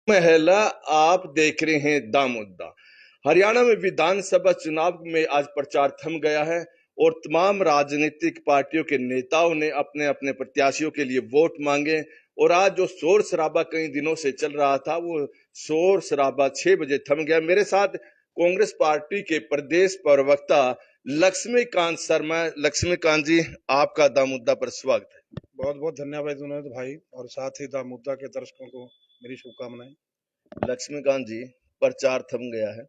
महिला आप देख रहे हैं दा मुद्दा। हरियाणा में विधानसभा चुनाव में आज प्रचार थम गया है और तमाम राजनीतिक पार्टियों के नेताओं ने अपने अपने प्रत्याशियों के लिए वोट मांगे। और आज जो शोर शराबा कई दिनों से चल रहा था वो शोर शराबा 6 बजे थम गया। मेरे साथ कांग्रेस पार्टी के प्रदेश प्रवक्ता लक्ष्मीकांत शर्मा। लक्ष्मीकांत जी, आपका दा मुद्दा पर स्वागत है। बहुत बहुत धन्यवाद विनोद भाई, और साथ ही दा मुद्दा के दर्शकों को मेरी शुभकामनाएं। लक्ष्मीकांत जी, प्रचार थम गया है,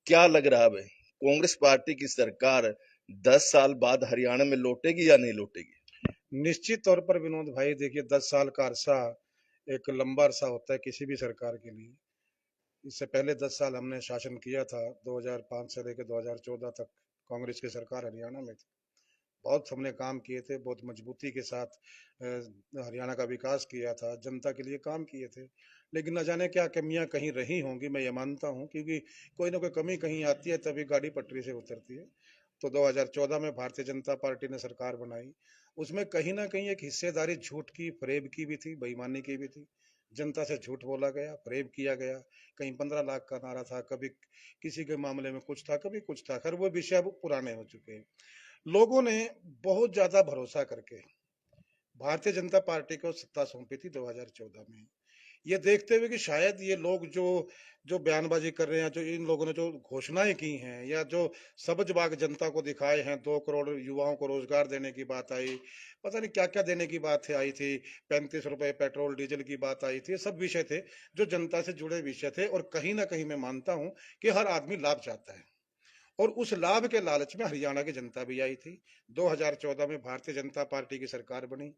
क्या लग रहा है भाई, कांग्रेस पार्टी की सरकार 10 साल बाद हरियाणा में लौटेगी या नहीं लौटेगी? निश्चित तौर पर विनोद भाई, देखिए 10 साल का अरसा एक लंबा अरसा होता है किसी भी सरकार के लिए। इससे पहले 10 साल हमने शासन किया था, 2005 से लेकर 2014 तक कांग्रेस की सरकार हरियाणा में थी। बहुत हमने काम किए थे, बहुत मजबूती के साथ हरियाणा का विकास किया था, जनता के लिए काम किए थे। लेकिन न जाने क्या कमियां कहीं रही होंगी, मैं ये मानता हूं, क्योंकि कोई ना कोई कमी कहीं आती है तभी गाड़ी पटरी से उतरती है। तो 2014 में भारतीय जनता पार्टी ने सरकार बनाई। उसमें कहीं ना कहीं एक हिस्सेदारी झूठ की, फरेब की भी थी, बेईमानी की भी थी। जनता से झूठ बोला गया, फरेब किया गया। कहीं 15 लाख का नारा था, कभी किसी के मामले में कुछ था, कभी कुछ था। खैर, वो विषय अब पुराने हो चुके हैं। लोगों ने बहुत ज्यादा भरोसा करके भारतीय जनता पार्टी को सत्ता सौंपी थी 2014 में। ये देखते हुए कि शायद ये लोग जो जो बयानबाजी कर रहे हैं, जो इन लोगों ने जो घोषणाएं की हैं, या जो सबज जनता को दिखाए हैं, 2 करोड़ युवाओं को रोजगार देने की बात आई, पता नहीं क्या क्या देने की बात आई थी, 35 रुपए पेट्रोल डीजल की बात आई थी। ये सब विषय थे जो जनता से जुड़े विषय थे, और कहीं ना कहीं मैं मानता हूं कि हर आदमी लाभ चाहता है, और उस लाभ के लालच में हरियाणा की जनता भी आई थी। 2014 में भारतीय जनता पार्टी की सरकार बनी।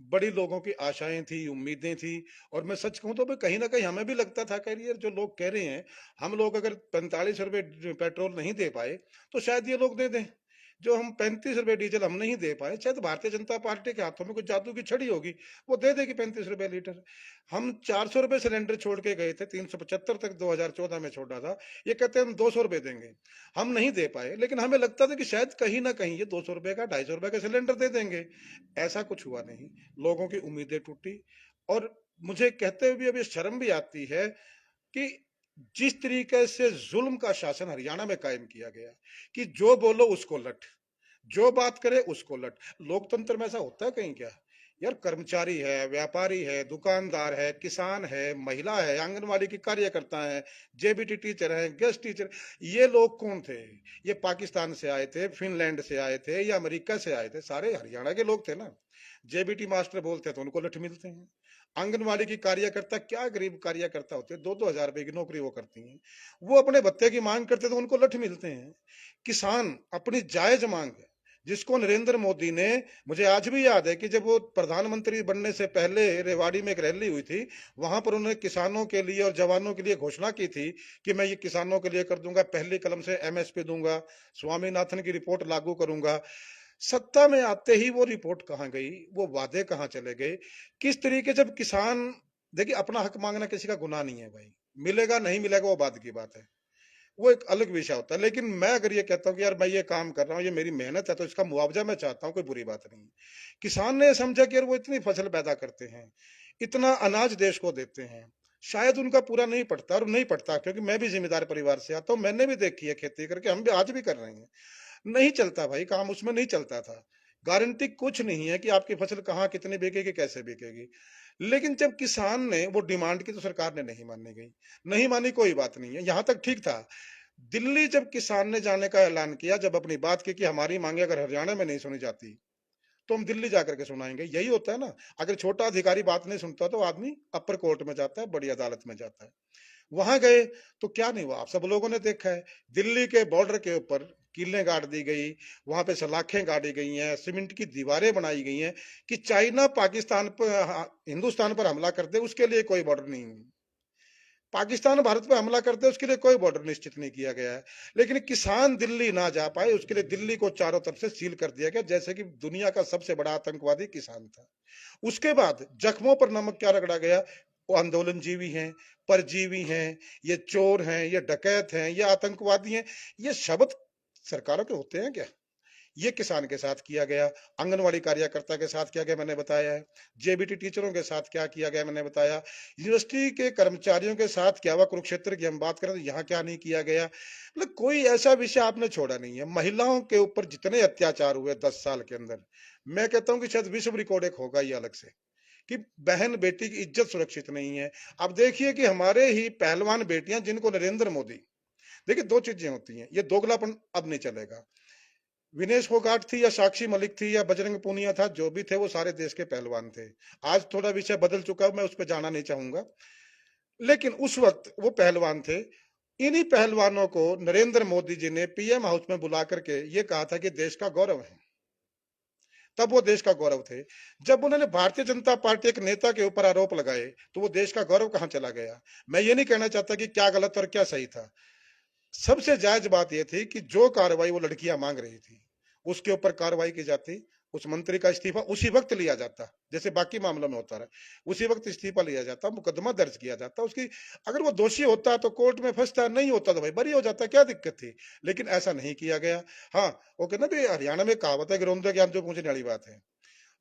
बड़ी लोगों की आशाएं थी, उम्मीदें थी। और मैं सच कहूं तो मैं कहीं ना कहीं हमें भी लगता था कि यार, जो लोग कह रहे हैं, हम लोग अगर 45 रुपए पेट्रोल नहीं दे पाए तो शायद ये लोग दे दें। जो हम 35 रुपए डीजल हम नहीं दे पाए, शायद भारतीय जनता पार्टी के हाथों में कुछ जादू की छड़ी होगी, वो दे देगी 35 रुपए लीटर। हम 400 रुपए सिलेंडर छोड़ के गए थे, 375 तक 2014 में छोड़ा था। ये कहते हैं हम 200 रुपए देंगे, हम नहीं दे पाए। लेकिन हमें लगता था कि शायद कहीं ना कहीं ये 200 रुपए का, 250 रुपए का सिलेंडर दे देंगे। ऐसा कुछ हुआ नहीं। लोगों की उम्मीदें टूटी। और मुझे कहते हुए अभी शर्म भी आती है कि जिस तरीके से जुल्म का शासन हरियाणा में कायम किया गया, कि जो बोलो उसको लठ, जो बात करे उसको लठ। लोकतंत्र में ऐसा होता है कहीं क्या? यार, कर्मचारी है, व्यापारी है, दुकानदार है, किसान है, महिला है, आंगनवाड़ी की कार्यकर्ता है, जेबीटी टीचर है, गेस्ट टीचर, ये लोग कौन थे? ये पाकिस्तान से आए थे, फिनलैंड से आए थे, या अमेरिका से आए थे? सारे हरियाणा के लोग थे ना। जेबीटी मास्टर बोलते हैं तो उनको लठ मिलते हैं। आंगनवाड़ी की कार्यकर्ता, क्या गरीब कार्यकर्ता होते हैं, 2-2 हजार रुपए की नौकरी वो करती हैं, वो अपने भत्ते की मांग करते तो उनको लठ मिलते हैं। किसान अपनी जायज मांग है, जिसको नरेंद्र मोदी ने, मुझे आज भी याद है कि जब वो प्रधानमंत्री बनने से पहले रेवाड़ी में एक रैली हुई थी, वहां पर उन्होंने किसानों के लिए और जवानों के लिए घोषणा की थी कि मैं ये किसानों के लिए कर दूंगा, पहली कलम से एमएसपी दूंगा, स्वामीनाथन की रिपोर्ट लागू करूंगा। सत्ता में आते ही वो रिपोर्ट कहां गई, वो वादे कहां चले गए? किस तरीके, जब किसान, देखिए अपना हक मांगना किसी का गुनाह नहीं है भाई, मिलेगा नहीं मिलेगा वो बाद की बात है, वो एक अलग विषय होता है। लेकिन मैं अगर ये कहता हूँ कि यार मैं ये काम कर रहा हूँ, ये मेरी मेहनत है, तो इसका मुआवजा मैं चाहता हूँ, कोई बुरी बात नहीं है। किसान ने समझा कि यार वो इतनी फसल पैदा करते हैं, इतना अनाज देश को देते हैं, शायद उनका पूरा नहीं पड़ता। और नहीं पड़ता क्योंकि मैं भी जिम्मेदार परिवार से आता हूँ, मैंने भी देखी है खेती करके, हम भी आज भी कर रहे हैं। नहीं चलता भाई काम, उसमें नहीं चलता था। गारंटी कुछ नहीं है कि आपकी फसल कहाँ कितनी बिकेगी, कैसे बिकेगी। लेकिन जब किसान ने वो डिमांड की तो सरकार ने नहीं मानने गई। नहीं मानी, कोई बात नहीं है, यहां तक ठीक था। दिल्ली जब किसान ने जाने का ऐलान किया, जब अपनी बात की कि हमारी मांगे अगर हरियाणा में नहीं सुनी जाती तो हम दिल्ली जाकर के सुनाएंगे, यही होता है ना। अगर छोटा अधिकारी बात नहीं सुनता तो आदमी अपर कोर्ट में जाता है, बड़ी अदालत में जाता है। वहां गए तो क्या नहीं हुआ, आप सब लोगों ने देखा है। दिल्ली के बॉर्डर के ऊपर कीलें गाड़ दी गई, वहां पे सलाखें गाड़ी गई हैं, सीमेंट की दीवारें बनाई गई हैं, कि चाइना पाकिस्तान पर, हिंदुस्तान पर हमला कर दे उसके लिए कोई बॉर्डर नहीं है, पाकिस्तान भारत पर हमला करते उसके लिए कोई बॉर्डर निश्चित नहीं किया गया है। लेकिन किसान दिल्ली ना जा पाए उसके लिए दिल्ली को चारों तरफ से सील कर दिया गया, जैसे कि दुनिया का सबसे बड़ा आतंकवादी किसान था। उसके बाद जख्मों पर नमक क्या रगड़ा गया? वो आंदोलनजीवी हैं, परजीवी हैं, ये चोर हैं, ये डकैत हैं, ये आतंकवादी हैं। ये शब्द सरकारों के होते हैं क्या? ये किसान के साथ किया गया, आंगनवाड़ी कार्यकर्ता के साथ किया गया, मैंने बताया है। जेबीटी टीचरों के साथ क्या किया गया, मैंने बताया। यूनिवर्सिटी के कर्मचारियों के साथ क्या हुआ, कुरुक्षेत्र की हम बात करें तो यहाँ क्या नहीं किया गया। मतलब कोई ऐसा विषय आपने छोड़ा नहीं है। महिलाओं के ऊपर जितने अत्याचार हुए 10 साल के अंदर, मैं कहता हूँ कि शायद विश्व रिकॉर्ड एक होगा ये अलग से, कि बहन बेटी की इज्जत सुरक्षित नहीं है। अब देखिए कि हमारे ही पहलवान बेटियां, जिनको नरेंद्र मोदी, देखिए दो चीजें होती हैं, ये दोगलापन अब नहीं चलेगा। विनेश फोगाट थी या साक्षी मलिक थी या बजरंग पूनिया था, जो भी थे वो सारे देश के पहलवान थे। आज थोड़ा विषय बदल चुका है, मैं उस पर जाना नहीं चाहूंगा, लेकिन उस वक्त वो पहलवान थे। इन्हीं पहलवानों को नरेंद्र मोदी जी ने पीएम हाउस में बुला करके ये कहा था कि देश का गौरव है। तब वो देश का गौरव थे। जब उन्होंने भारतीय जनता पार्टी एक नेता के ऊपर आरोप लगाए तो वो देश का गौरव कहां चला गया। मैं ये नहीं कहना चाहता कि क्या गलत और क्या सही था। सबसे जायज बात यह थी कि जो कार्रवाई वो लड़कियां मांग रही थी उसके ऊपर कार्रवाई की जाती, उस मंत्री का इस्तीफा उसी वक्त लिया जाता, जैसे बाकी मामलों में होता रहा। उसी वक्त इस्तीफा लिया जाता, मुकदमा दर्ज किया जाता उसकी। अगर वो दोषी होता तो कोर्ट में फंसता, नहीं होता तो भाई बरी हो जाता, क्या दिक्कत थी। लेकिन ऐसा नहीं किया गया। हाँ, वो कहते ना भी हरियाणा में कहावत है कि रोंदे ज्ञान जो पूछने वाली बात है।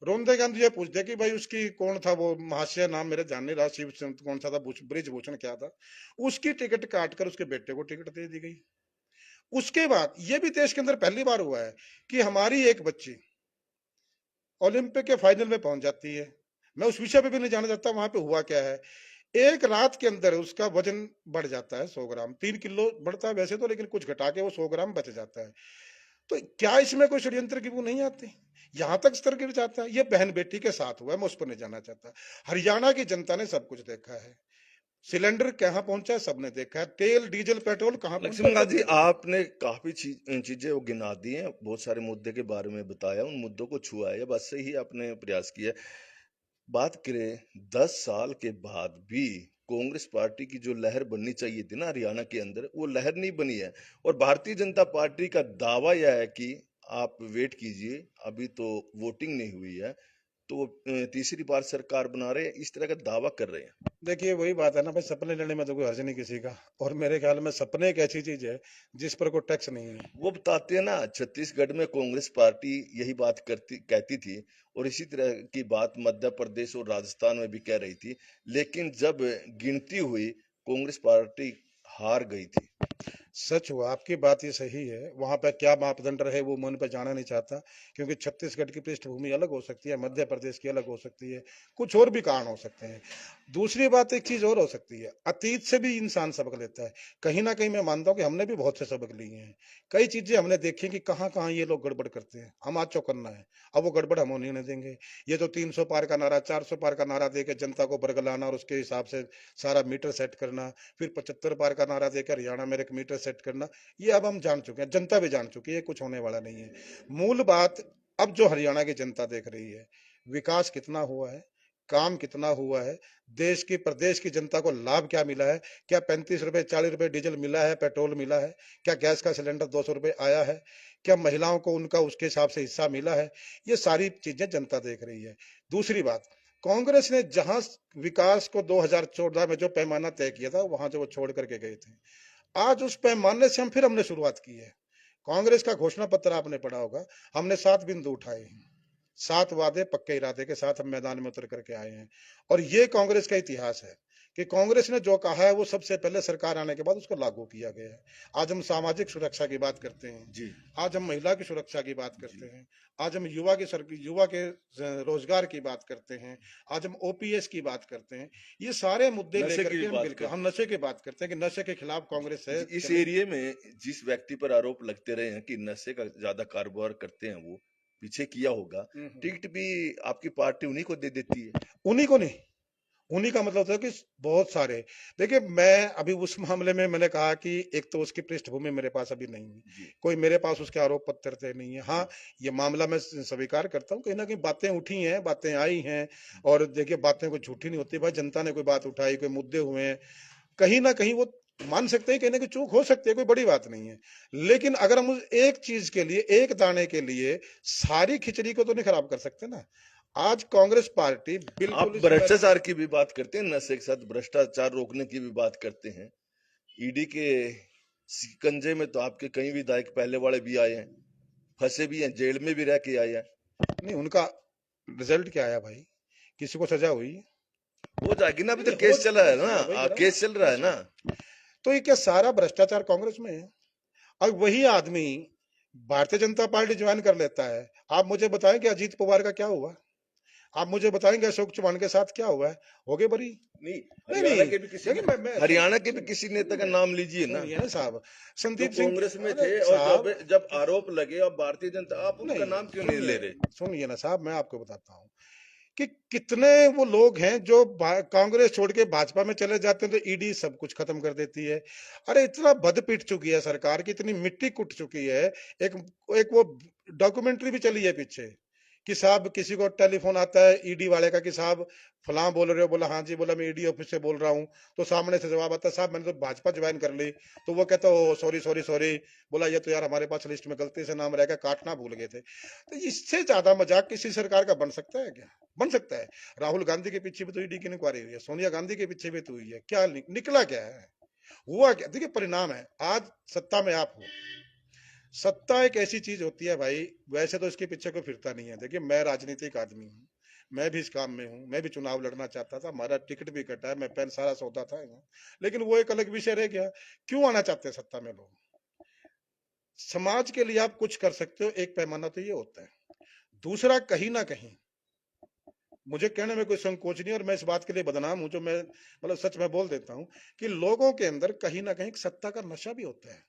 रोंदे गांधी ये पूछते कि भाई उसकी कौन था वो महाशय, नाम मेरे जान नहीं रहा, शिव कौन सा था, ब्रिजभूषण क्या था, उसकी टिकट काट कर उसके बेटे को टिकट दे दी गई। उसके बाद ये भी देश के अंदर पहली बार हुआ है कि हमारी एक बच्ची ओलंपिक के फाइनल में पहुंच जाती है। मैं उस विषय पे भी नहीं जाना चाहता वहां पे हुआ क्या है। एक रात के अंदर उसका वजन बढ़ जाता है 100 ग्राम, 3 किलो बढ़ता है वैसे तो, लेकिन कुछ घटा के वो 100 ग्राम बच जाता है। तो क्या इसमें कोई षड्यंत्र की वो नहीं आती, यहां तक स्तर गिर जाता है। ये बहन बेटी के साथ हुआ है, मैं उस पर नहीं जाना चाहता। हरियाणा की जनता ने सब कुछ देखा है। सिलेंडर कहाँ पहुंचा है सबने देखा है, तेल डीजल पेट्रोल कहाँ पहुंचा लक्ष्मण जी, सबने देखा है। आपने काफी चीजें वो गिना दी हैं, बहुत सारे मुद्दे के बारे में बताया, उन मुद्दों को छुआ है, बस से ही आपने प्रयास किया। बात करें 10 साल के बाद भी कांग्रेस पार्टी की जो लहर बननी चाहिए थी ना हरियाणा के अंदर, वो लहर नहीं बनी है। और भारतीय जनता पार्टी का दावा यह है कि आप वेट कीजिए, अभी तो वोटिंग नहीं हुई है, तो वो तीसरी बार सरकार बना रहे हैं, इस तरह का दावा कर रहे हैं। देखिए वही बात है ना भाई, सपने लेने में तो कोई हर्ज नहीं किसी का। और मेरे ख्याल में सपने एक ऐसी चीज है जिस पर कोई टैक्स नहीं है। वो बताते हैं ना, छत्तीसगढ़ में कांग्रेस पार्टी यही बात कहती थी, और इसी तरह की बात मध्य प्रदेश और राजस्थान में भी कह रही थी, लेकिन जब गिनती हुई कांग्रेस पार्टी हार गई थी। सच हुआ, आपकी बात ये सही है। वहां पे क्या मापदंड रहे वो मन पे जाना नहीं चाहता, क्योंकि छत्तीसगढ़ की पृष्ठभूमि अलग हो सकती है, मध्य प्रदेश की अलग हो सकती है, कुछ और भी कारण हो सकते हैं। दूसरी बात एक चीज और हो सकती है, अतीत से भी इंसान सबक लेता है। कहीं ना कहीं मैं मानता हूँ कि हमने भी बहुत से सबक लिए हैं। कई चीजें हमने देखी कि कहाँ कहाँ ये लोग गड़बड़ करते हैं, हम आज चौकन्ना है। अब वो गड़बड़ हम होने नहीं देंगे। ये जो 300 पार का नारा, 400 पार का नारा देकर जनता को बरगलाना और उसके हिसाब से सारा मीटर सेट करना, फिर 75 पार का नारा देकर हरियाणा में एक मीटर सेट करना, ये अब हम जान चुके हैं, जनता भी जान चुकी है, कुछ होने वाला नहीं है। मूल बात अब जो हरियाणा की जनता देख रही है, विकास कितना हुआ है, काम कितना हुआ है, देश की प्रदेश की जनता को लाभ क्या मिला है। क्या 35 रुपए 40 रुपए डीजल मिला है, पेट्रोल मिला है, क्या गैस का सिलेंडर 200 रुपए आया है, क्या महिलाओं को उनका उसके हिसाब से हिस्सा मिला है। ये सारी चीजें जनता देख रही है। दूसरी बात, कांग्रेस ने जहां विकास को 2014 में जो पैमाना तय किया था, वहां जो वो छोड़ करके गए थे, आज उस पैमाने से हमने शुरुआत की है। कांग्रेस का घोषणा पत्र आपने पढ़ा होगा, हमने 7 बिंदु उठाए हैं, 7 वादे पक्के इरादे के साथ हम मैदान में उतर करके आए हैं। और ये कांग्रेस का इतिहास है कि कांग्रेस ने जो कहा है वो सबसे पहले सरकार आने के बाद उसको लागू किया गया है। आज हम सामाजिक सुरक्षा की बात करते हैं, जी। आज हम महिला की सुरक्षा की बात करते जी। हैं, आज हम युवा के रोजगार की बात करते हैं, आज हम ओपीएस की बात करते हैं। ये सारे मुद्दे नशे लेकर की भी के हम बात बिल्कुल करते हम नशे की बात करते हैं कि नशे के खिलाफ कांग्रेस है जी, इस चले। एरिया में जिस व्यक्ति पर आरोप लगते रहे हैं कि नशे का ज्यादा कारोबार करते हैं, वो पीछे किया होगा, टिकट भी आपकी पार्टी उन्हीं को दे देती है। उन्हीं को नहीं, उन्हीं का मतलब होता है कि बहुत सारे। देखिए मैं अभी उस मामले में मैंने कहा कि एक तो उसकी पृष्ठभूमि मेरे पास अभी नहीं है, जी। कोई मेरे पास उसके आरोप पत्र तय नहीं है। हाँ, जी। ये मामला मैं स्वीकार करता हूँ, कहीं ना कहीं बातें उठी हैं, बातें आई हैं। और देखिए बातें कोई झूठी नहीं होती भाई, जनता ने कोई बात उठाई, कोई मुद्दे हुए हैं, कहीं ना कहीं वो मान सकते हैं, कहीं ना कहीं चूक हो सकती है, कोई बड़ी बात नहीं है। लेकिन अगर हम उस एक चीज के लिए, एक दाने के लिए सारी खिचड़ी को तो नहीं खराब कर सकते ना। आज कांग्रेस पार्टी आप बिल्कुल इस भ्रष्टाचार की भी बात करते हैं, नशे के साथ भ्रष्टाचार रोकने की भी बात करते हैं। ईडी के शिकंजे में तो आपके कई विधायक पहले वाले भी आए हैं। फंसे भी हैं, जेल में भी रह के आए हैं। नहीं, उनका रिजल्ट क्या आया भाई? किसी को सजा हुई? हो जाएगी ना, अभी तो नहीं, केस चल रहा है सुनिए भाई ना, जरा, केस चल रहा है ना। तो ये क्या सारा भ्रष्टाचार कांग्रेस में है? अब वही आदमी भारतीय जनता पार्टी ज्वाइन कर लेता है। आप मुझे बताएं कि अजीत पवार का क्या हुआ? आप मुझे बताएंगे अशोक चौहान के साथ क्या हुआ है? हो गए बरी? नहीं, नहीं हरियाणा नहीं, के भी किसी देखिए मैं हरियाणा के भी किसी नेता का नाम लीजिए ना, सुनिए ना साहब, जो संदीप सिंह, कांग्रेस में अरे थे और जब साहब, जब आरोप लगे और भारतीय जनता, आप उनका नहीं नाम क्यों नहीं ले सुनिए, रहे? सुनिए ना साहब, मैं आपको बताता हूँ कि कितने वो लोग हैं जो कांग्रेस छोड़ के भाजपा में चले जाते हैं तो ईडी सब कुछ खत्म कर देती है। अरे इतना बद पिट चुकी है सरकार की, इतनी मिट्टी कुट चुकी है। एक एक वो डॉक्यूमेंट्री भी चली है पीछे कि साहब किसी को टेलीफोन आता है ईडी वाले का कि साहब फलां बोल रहे हो, बोला हाँ जी, बोला मैं ईडी ऑफिस से बोल रहा हूँ। तो सामने से जवाब आता है साहब मैंने तो भाजपा ज्वाइन कर ली। तो वो कहता है सॉरी सॉरी सॉरी, बोला ये तो यार हमारे पास लिस्ट में गलती से नाम रह गया, काटना भूल गए थे। तो इससे ज्यादा मजाक किसी सरकार का बन सकता है क्या? बन सकता है? राहुल गांधी के पीछे भी तो ईडी की इंक्वायरी हुई है, सोनिया गांधी के पीछे भी तो हुई है, क्या निकला क्या है? हुआ क्या? देखिए परिणाम है, आज सत्ता में आप हो। सत्ता एक ऐसी चीज होती है भाई, वैसे तो इसके पीछे कोई फिरता नहीं है। देखिए मैं राजनीतिक आदमी हूँ, मैं भी इस काम में हूँ, मैं भी चुनाव लड़ना चाहता था, हमारा टिकट भी कटा है, मैं पेन सारा सौदा था यहाँ। लेकिन वो एक अलग विषय रह गया। क्यों आना चाहते हैं सत्ता में लोग? समाज के लिए आप कुछ कर सकते हो, एक पैमाना तो ये होता है। दूसरा, कहीं ना कहीं मुझे कहने में कोई संकोच नहीं, और मैं इस बात के लिए बदनाम हूं जो मैं मतलब सच में बोल देता हूं कि लोगों के अंदर कहीं ना कहीं सत्ता का नशा भी होता है।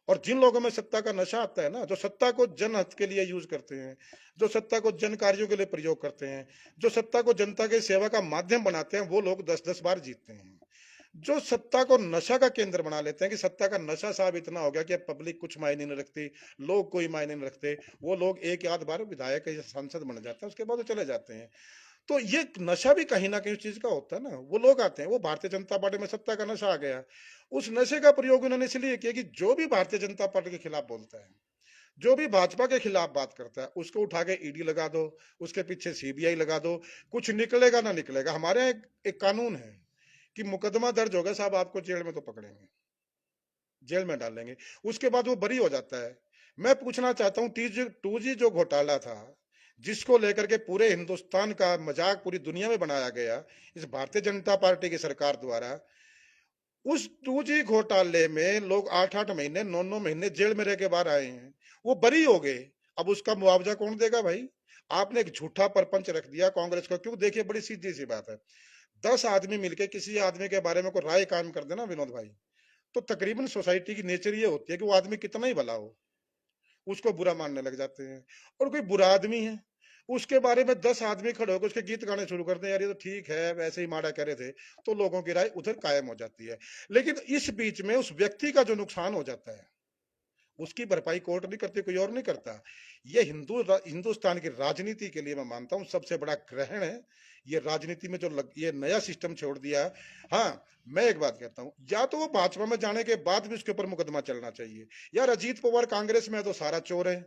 और जिन लोगों में सत्ता का नशा आता है ना, जो सत्ता को जनहित के लिए यूज करते हैं, जो सत्ता को जन कार्यों के लिए प्रयोग करते हैं, जो सत्ता को जनता के सेवा का माध्यम बनाते हैं, वो लोग 10-10 बार जीतते हैं। जो सत्ता को नशा का केंद्र बना लेते हैं कि सत्ता का नशा साहब इतना हो गया कि अब पब्लिक कुछ मायने नहीं रखती, लोग कोई मायने नहीं रखते, वो लोग एक आध बार विधायक या सांसद बन जाते हैं, उसके बाद वो चले जाते हैं। तो ये नशा भी कहीं ना कहीं उस चीज का होता है ना। वो लोग आते हैं, वो भारतीय जनता पार्टी में सत्ता का नशा आ गया, उस नशे का प्रयोग उन्होंने इसलिए किया कि जो भी भारतीय जनता पार्टी के खिलाफ बोलता है, जो भी भाजपा के खिलाफ बात करता है, उसको उठा के ईडी लगा दो, उसके पीछे सीबीआई लगा दो, कुछ निकलेगा ना निकलेगा। हमारे यहाँ एक कानून है कि मुकदमा दर्ज होगा साहब, आपको जेल में तो पकड़ेंगे, जेल में डालेंगे, उसके बाद वो बरी हो जाता है। मैं पूछना चाहता हूँ, 2G जो घोटाला था, जिसको लेकर के पूरे हिंदुस्तान का मजाक पूरी दुनिया में बनाया गया इस भारतीय जनता पार्टी की सरकार द्वारा, उस 2G घोटाले में लोग 8-8 महीने 9-9 महीने जेल में रह के बाहर आए हैं, वो बरी हो गए। अब उसका मुआवजा कौन देगा भाई? आपने एक झूठा परपंच रख दिया कांग्रेस को। क्यों? देखिए बड़ी सीधी सी बात है, 10 आदमी मिलकर किसी आदमी के बारे में कोई राय कायम कर देना विनोद भाई, तो तकरीबन सोसाइटी की नेचर ये होती है कि वो आदमी कितना ही भला हो, उसको बुरा मानने लग जाते हैं। और कोई बुरा आदमी है, उसके बारे में 10 आदमी खड़े होकर उसके गीत गाने शुरू करते हैं, यार ये तो ठीक है, वैसे ही माड़ा कह रहे थे, तो लोगों की राय उधर कायम हो जाती है। लेकिन इस बीच में उस व्यक्ति का जो नुकसान हो जाता है, उसकी भरपाई कोर्ट नहीं करती, कोई और नहीं करता। ये हिंदुस्तान की राजनीति के लिए मैं मानता हूं सबसे बड़ा ग्रहण है। ये राजनीति में जो ये नया सिस्टम छोड़ दिया। हाँ, मैं एक बात कहता हूं, या तो वो भाजपा में जाने के बाद भी उसके ऊपर मुकदमा चलना चाहिए। यार अजीत पवार कांग्रेस में है तो सारा चोर है,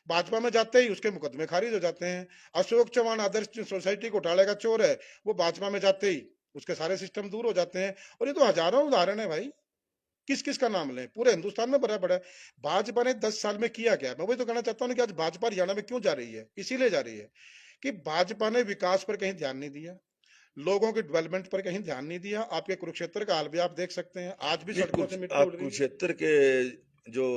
भाजपा में जाते ही उसके मुकदमे खारिज हो जाते हैं। अशोक चौहान आदर्श सोसाइटी घोटाले का चोर है, वो भाजपा में जाते ही उसके सारे सिस्टम दूर हो जाते हैं। और ये तो हजारों उदाहरण है भाई, किस किस का नाम लें, पूरे हिंदुस्तान में बड़ा बड़ा है। भाजपा ने 10 साल में किया क्या? मैं वही तो कहना चाहता हूँ कि आज भाजपा हरियाणा में क्यों जा रही है, इसीलिए जा रही है कि भाजपा ने विकास पर कहीं ध्यान नहीं दिया, लोगों के डेवलपमेंट पर कहीं ध्यान नहीं दिया। आपके कुरुक्षेत्र का हाल भी आप देख सकते हैं, आज भी नहीं, सड़कों से कुछ मिट्टी उड़ आप रही है। कुरुक्षेत्र के जो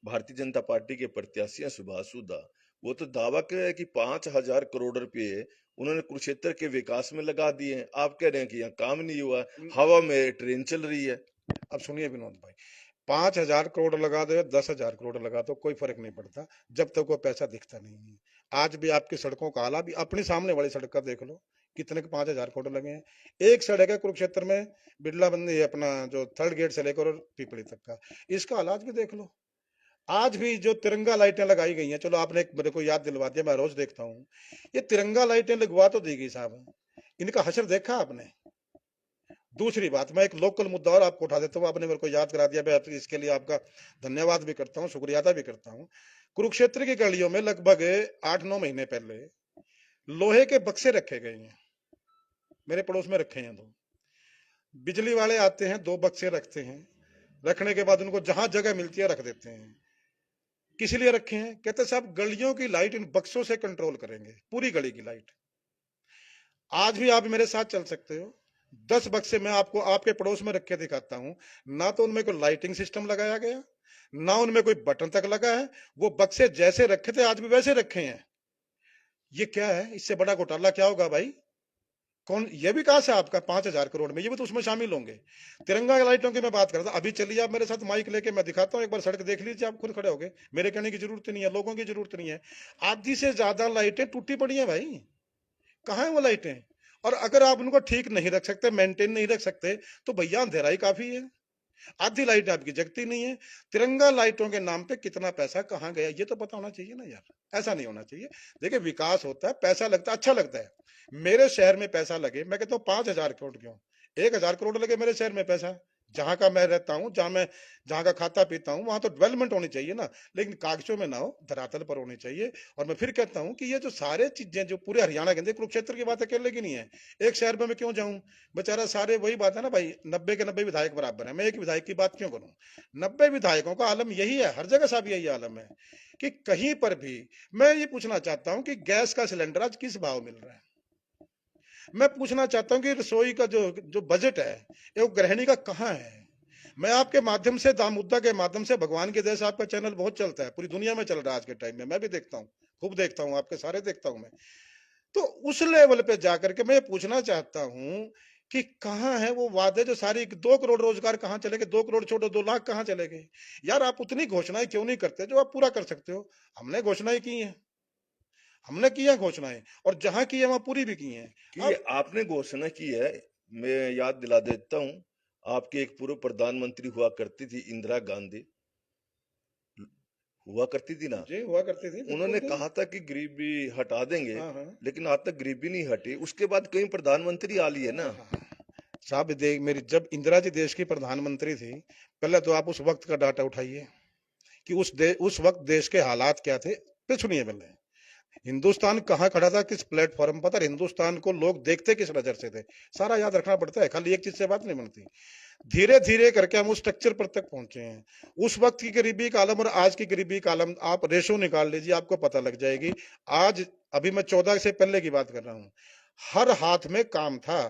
भारतीय जनता पार्टी के प्रत्याशी हैं सुभाष दा, वो तो दावा कर रहे हैं कि 5,000 करोड़ रुपए उन्होंने कुरुक्षेत्र के विकास में लगा दिए हैं। आप कह रहे हैं कि यहाँ काम नहीं हुआ, हवा में ट्रेन चल रही है। अब सुनिए विनोद भाई, 5,000 करोड़ लगा दो या 10,000 करोड़ लगा दो, कोई फर्क नहीं पड़ता जब तक वो पैसा दिखता नहीं है। आज भी आपकी सड़कों का हाल अभी अपनी सामने वाली सड़क का देख लो, कितने के 5,000 करोड़ लगे हैं। एक सड़क है कुरुक्षेत्र में, बिरला बंदी अपना जो थर्ड गेट से लेकर और पीपली तक का, इसका हाल आज भी देख लो। आज भी जो तिरंगा लाइटें लगाई गई हैं, चलो आपने एक मेरे को याद दिलवा दिया, मैं रोज देखता हूँ, ये तिरंगा लाइटें लगवा तो दी गई साहब, इनका हशर देखा आपने? दूसरी बात, मैं एक लोकल मुद्दा और आपको उठा देता हूँ, आपने मेरे को याद करा दिया, मैं इसके लिए आपका धन्यवाद भी करता हूँ, शुक्रिया अदा भी करता हूँ। कुरुक्षेत्र की गलियों में लगभग 8-9 महीने पहले लोहे के बक्से रखे गए हैं, मेरे पड़ोस में रखे हैं दो। बिजली वाले आते हैं, 2 बक्से रखते हैं, रखने के बाद उनको जहां जगह मिलती है रख देते हैं। किस लिए रखे हैं? कहते साहब गलियों की लाइट इन बक्सों से कंट्रोल करेंगे, पूरी गली की लाइट। आज भी आप मेरे साथ चल सकते हो, 10 बक्से मैं आपको आपके पड़ोस में रख के दिखाता हूं, ना तो उनमें कोई लाइटिंग सिस्टम लगाया गया, ना उनमें कोई बटन तक लगा है। वो बक्से जैसे रखे थे आज भी वैसे रखे हैं। ये क्या है? इससे बड़ा घोटाला क्या होगा भाई? कौन ये भी कहा से आपका 5,000 करोड़ में, ये भी तो उसमें शामिल होंगे। तिरंगा लाइटों की मैं बात कर रहा था। अभी चलिए आप मेरे साथ माइक लेके मैं दिखाता हूं, एक बार सड़क देख लीजिए, आप खुद खड़े होगे, मेरे कहने की जरूरत नहीं है, लोगों की जरूरत नहीं है। आधी से ज्यादा लाइटें टूटी पड़ी हैं भाई, कहाँ है वो लाइटें? और अगर आप उनको ठीक नहीं रख सकते, मेंटेन नहीं रख सकते, तो भैया अंधेरा ही काफी है। आधी लाइट आपकी जगती नहीं है। तिरंगा लाइटों के नाम पे कितना पैसा कहाँ गया ये तो पता होना चाहिए ना यार। ऐसा नहीं होना चाहिए। देखिए विकास होता है, पैसा लगता है, अच्छा लगता है। मेरे शहर में पैसा लगे, मैं कहता हूँ 5,000 करोड़ क्यों, 1,000 करोड़ लगे मेरे शहर में पैसा, जहां का मैं रहता हूँ, जहां का खाता पीता हूँ, वहां तो डेवलपमेंट होनी चाहिए ना। लेकिन कागजों में ना हो, धरातल पर होनी चाहिए। और मैं फिर कहता हूँ कि ये जो सारे चीजें जो पूरे हरियाणा के अंदर, कुरुक्षेत्र की बात अकेले की नहीं है, एक शहर में मैं क्यों जाऊं बेचारा, सारे वही बात है ना भाई, 90 के 90 विधायक बराबर है, मैं एक विधायक की बात क्यों करूं? 90 विधायकों का आलम यही है, हर जगह साहब यही आलम है कि कहीं पर भी। मैं ये पूछना चाहता हूं कि गैस का सिलेंडर आज किस भाव मिल रहा है? मैं पूछना चाहता हूं कि रसोई का जो जो बजट है, ये वो गृहिणी का कहाँ है? मैं आपके माध्यम से, दामुद्दा के माध्यम से, भगवान के देश आपका चैनल बहुत चलता है, पूरी दुनिया में चल रहा है आज के टाइम में, मैं भी देखता हूँ, खूब देखता हूँ, आपके सारे देखता हूँ मैं। तो उस लेवल पे जाकर के मैं ये पूछना चाहता हूं कि कहाँ है वो वादे जो सारी, 2 करोड़ रोजगार कहाँ चले गए? 2 करोड़ छोड़ो, 2 लाख कहाँ चले गए? यार आप उतनी घोषणाएं क्यों नहीं करते जो आप पूरा कर सकते हो? हमने घोषणाएं की हैं, हमने की है घोषणाएं, और जहां की है वहां पूरी भी की हैं। कि अब आपने घोषणा की है। मैं याद दिला देता हूँ, आपकी एक पूर्व प्रधानमंत्री हुआ करती थी, इंदिरा गांधी हुआ करती थी ना। जी हुआ करती थी, बिल्कुल उन्होंने थी। कहा था कि गरीबी हटा देंगे, हाँ हाँ लेकिन आज तक गरीबी नहीं हटी। उसके बाद कई प्रधानमंत्री आ लिए ना। हाँ हाँ। साहब देख, मेरी जब इंदिरा जी देश की प्रधानमंत्री थी, पहले तो आप उस वक्त का डाटा उठाइए कि उस वक्त देश के हालात क्या थे। फिर सुनिए, पहले हिंदुस्तान कहाँ खड़ा था, किस प्लेटफॉर्म पर था, हिंदुस्तान को लोग देखते किस नजर से थे, सारा याद रखना पड़ता है, खाली एक चीज से बात नहीं बनती। धीरे धीरे करके हम उस स्ट्रक्चर पर तक पहुंचे हैं। उस वक्त की गरीबी का आलम और आज की गरीबी का आलम आप रेशो निकाल लीजिए, आपको पता लग जाएगी। आज, अभी मैं 14 से पहले की बात कर रहा हूँ, हर हाथ में काम था,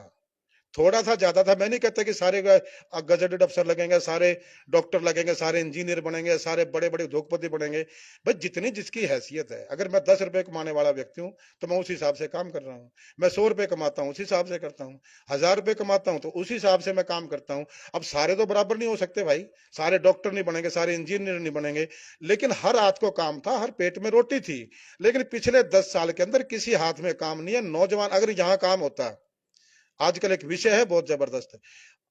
थोड़ा था ज्यादा था, मैं नहीं कहता कि सारे गजेटेड अफसर लगेंगे, सारे डॉक्टर लगेंगे, सारे इंजीनियर बनेंगे, सारे बड़े बड़े उद्योगपति बनेंगे। भाई जितनी जिसकी हैसियत है, अगर मैं 10 रुपए कमाने वाला व्यक्ति हूँ तो मैं उस हिसाब से काम कर रहा हूँ। मैं 100 रुपए कमाता हूँ उस हिसाब से करता हूँ, 1,000 रुपए कमाता हूँ तो उस हिसाब से मैं काम करता हूँ। अब सारे तो बराबर नहीं हो सकते भाई, सारे डॉक्टर नहीं बनेंगे, सारे इंजीनियर नहीं बनेंगे, लेकिन हर हाथ को काम था, हर पेट में रोटी थी। लेकिन पिछले 10 साल के अंदर किसी हाथ में काम नहीं है। नौजवान, अगर यहाँ काम होता, आजकल एक विषय है बहुत जबरदस्त,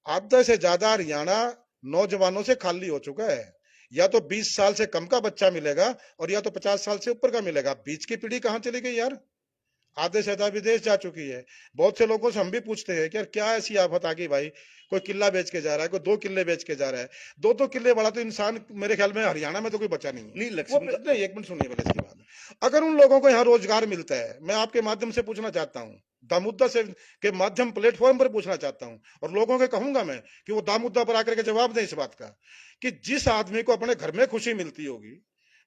आधे से ज्यादा हरियाणा नौजवानों से खाली हो चुका है। या तो 20 साल से कम का बच्चा मिलेगा, और या तो 50 साल से ऊपर का मिलेगा। बीच की पीढ़ी कहाँ चली गई यार? आधे से ज्यादा विदेश जा चुकी है। बहुत से लोगों से हम भी पूछते हैं कि यार क्या ऐसी आफत आ गई भाई, कोई किला बेच के जा रहा है, कोई 2 किले बेच के जा रहा है। 2-2 किले वाला तो इंसान मेरे ख्याल में हरियाणा में तो कोई बचा नहीं है। नहीं, वो लक्ष्मी नहीं, एक मिनट सुनिए पहले इसकी बात। अगर उन लोगों को यहाँ रोजगार मिलता है, मैं आपके माध्यम से पूछना चाहता हूँ, दामुद्दा से के माध्यम प्लेटफॉर्म पर पूछना चाहता हूँ, और लोगों के कहूंगा मैं कि वो दामुद्दा पर आकर के जवाब दें इस बात का, कि जिस आदमी को अपने घर में खुशी मिलती होगी,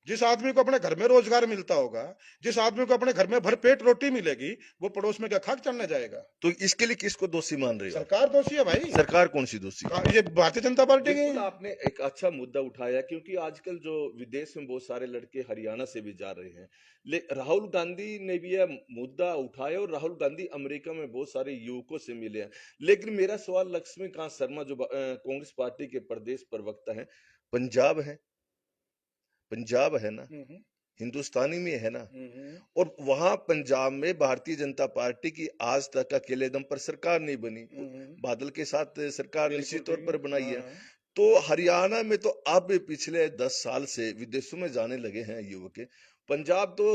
जिस आदमी को अपने घर में रोजगार मिलता होगा, जिस आदमी को अपने घर में भरपेट रोटी मिलेगी, वो पड़ोस में क्या खाक चढ़ने जाएगा? तो इसके लिए किसको दोषी मान रहे हो आप? सरकार दोषी है भाई। सरकार कौन सी दोषी है? ये भारतीय जनता पार्टी की बिल्कुल, है। आपने एक अच्छा मुद्दा उठाया, क्योंकि आजकल जो विदेश में बहुत सारे लड़के हरियाणा से भी जा रहे हैं। राहुल गांधी ने भी यह मुद्दा उठाया, और राहुल गांधी अमेरिका में बहुत सारे युवकों से मिले हैं। लेकिन मेरा सवाल लक्ष्मीकांत शर्मा, जो कांग्रेस पार्टी के प्रदेश प्रवक्ता हैं, पंजाब है, पंजाब है ना, हम्म, हिंदुस्तानी में है ना, हम्म, और वहां पंजाब में भारतीय जनता पार्टी की आज तक अकेले दम पर सरकार नहीं बनी। हम्म, बादल के साथ सरकार बिल्कुल निश्चित तौर ठीक पर है। बनाई हाँ है। हाँ। तो हरियाणा में तो अब पिछले 10 साल से विदेशों में जाने लगे हैं युवक। पंजाब तो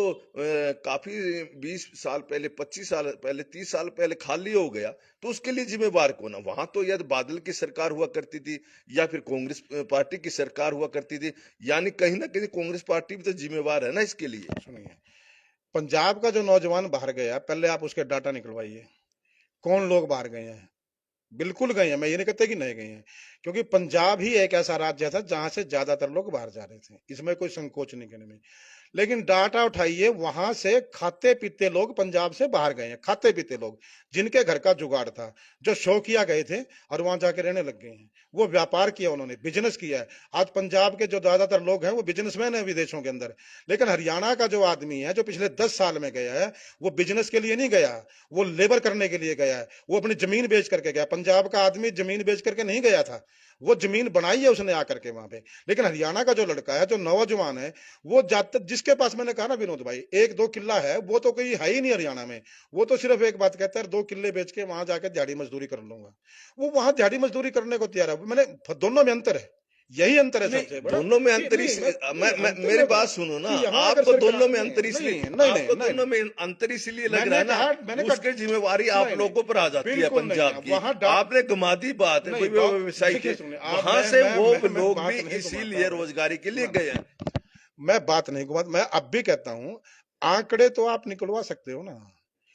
काफी 20 साल पहले, 25 साल पहले, 30 साल पहले खाली हो गया। तो उसके लिए जिम्मेवार कौन है? वहां तो या बादल की सरकार हुआ करती थी, या फिर कांग्रेस पार्टी की सरकार हुआ करती थी। यानी कहीं ना कहीं कांग्रेस पार्टी भी तो जिम्मेवार है ना इसके लिए। सुनिए, पंजाब का जो नौजवान बाहर गया, पहले आप उसके डाटा निकलवाइए, कौन लोग बाहर गए हैं। बिल्कुल गए हैं, मैं ये नहीं कहता कि नहीं गए हैं, क्योंकि पंजाब ही एक ऐसा राज्य था जहां से ज्यादातर लोग बाहर जा रहे थे, इसमें कोई संकोच नहीं करने में। लेकिन डाटा उठाइए, वहां से खाते पीते लोग पंजाब से बाहर गए हैं, खाते पीते लोग, जिनके घर का जुगाड़ था, जो शौकिया गए थे और वहां जाके रहने लग गए हैं। वो व्यापार किया, उन्होंने बिजनेस किया है। आज पंजाब के जो ज्यादातर लोग हैं वो बिजनेसमैन है विदेशों के अंदर। लेकिन हरियाणा का जो आदमी है, जो पिछले 10 साल में गया है, वो बिजनेस के लिए नहीं गया, वो लेबर करने के लिए गया है, वो अपनी जमीन बेच करके गया। पंजाब का आदमी जमीन बेच करके नहीं गया था, वो जमीन बनाई है उसने आकर के वहां पे। लेकिन हरियाणा का जो लड़का है, जो नौजवान है, वो जाते, जिसके पास, मैंने कहा ना विनोद भाई, 1-2 किला है, वो तो कोई है ही नहीं हरियाणा में। वो तो सिर्फ एक बात कहता है, 2 किले बेच के वहां जाके दिहाड़ी मजदूरी कर लूंगा। वो वहां दिहाड़ी मजदूरी करने को तैयार है। मैंने, दोनों में अंतर है, यही अंतर है सबसे नहीं, बड़ा। दोनों में कि अंतर नहीं, मैं अंतर मेरी मैं बात बता सुनो ना। कि यहाँ अगर आपको सरकार, दोनों में नहीं अंतर नहीं इसलिए नहीं आपको नहीं दोनों में अंतर इसलिए लग रहा मैंने है ना, कहा, मैंने उसकी कहा जिम्मेवारी आप नहीं नहीं, लोगों पर आ जाती है बिल्कुल नहीं पंजाब है की। वहां आपने घुमा दी बात है नहीं, कोई बात व्यवसाय देखिए, के, सुनिए आप, वहां से वो मैं लोग भी बात नहीं घुमाता इसीलिए हूँ, रोजगारी के लिए सुना गए हैं। मैं बात नहीं घुमाता, मैं अब भी कहता हूँ, आंकड़े तो आप निकलवा सकते हो ना,